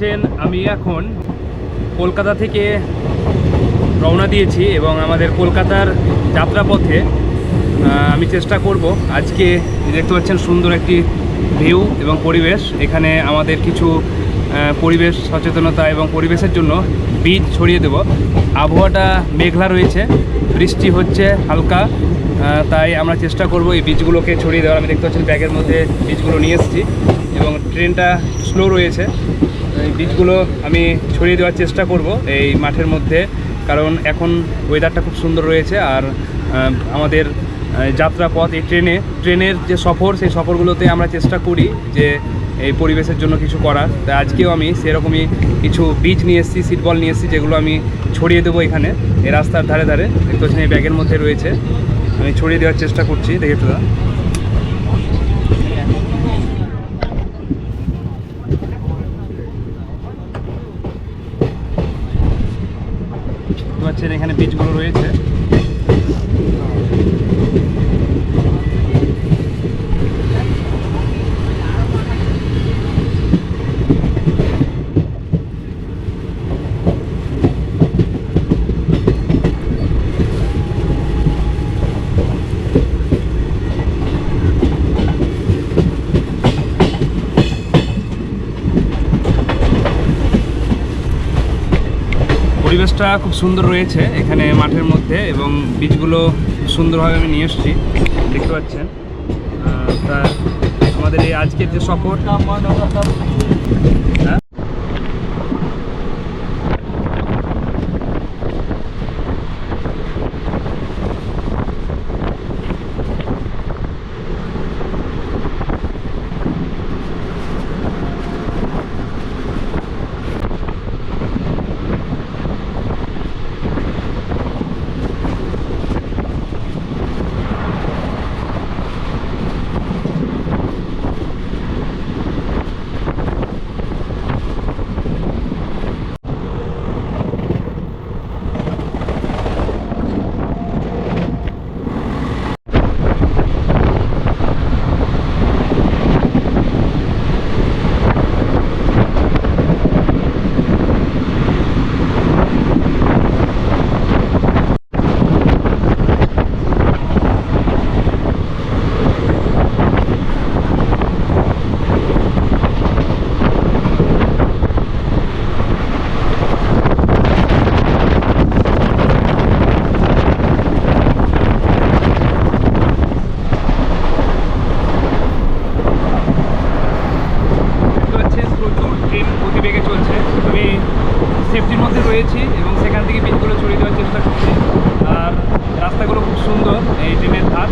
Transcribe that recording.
পাচ্ছেন আমি এখন কলকাতা থেকে রওনা দিয়েছি এবং আমাদের কলকাতার যাত্রাপথে আমি চেষ্টা করব আজকে দেখতে পাচ্ছেন সুন্দর একটি ভিউ এবং পরিবেশ। এখানে আমাদের কিছু পরিবেশ সচেতনতা এবং পরিবেশের জন্য বীজ ছড়িয়ে দেব। আবহাওয়াটা মেঘলা রয়েছে, বৃষ্টি হচ্ছে হালকা, তাই আমরা চেষ্টা করব এই বীজগুলোকে ছড়িয়ে দেওয়ার। আমি দেখতে পাচ্ছেন ব্যাগের মধ্যে বীজগুলো নিয়ে এসেছি এবং ট্রেনটা স্লো রয়েছে। এই বীজগুলো আমি ছড়িয়ে দেওয়ার চেষ্টা করব এই মাঠের মধ্যে, কারণ এখন ওয়েদারটা খুব সুন্দর রয়েছে। আর আমাদের যাত্রাপথ এই ট্রেনের যে সফর, সেই সফরগুলোতে আমরা চেষ্টা করি যে এই পরিবেশের জন্য কিছু করার। তাই আজকেও আমি সেরকমই কিছু বীজ নিয়ে এসেছি, সিড বল নিয়ে এসেছি, যেগুলো আমি ছড়িয়ে দেবো এখানে এই রাস্তার ধারে ধারে। দেখতে পাচ্ছেন এই ব্যাগের মধ্যে রয়েছে, আমি ছড়িয়ে দেওয়ার চেষ্টা করছি। দেখে তো পাচ্ছেন এখানে বীজগুলো রয়েছে। পরিবেশটা খুব সুন্দর রয়েছে এখানে মাঠের মধ্যে এবং বীজগুলো সুন্দরভাবে আমি নিয়ে এসেছি, দেখতে পাচ্ছেন। তা আমাদের এই আজকের যে সফর, গতিবেগে চলছে। আমি সেফটির মধ্যে রয়েছি এবং সেখান থেকে বীজগুলো ছড়িয়ে দেওয়ার চেষ্টা করছি। আর রাস্তাগুলো খুব সুন্দর এই ট্রেনের ধার,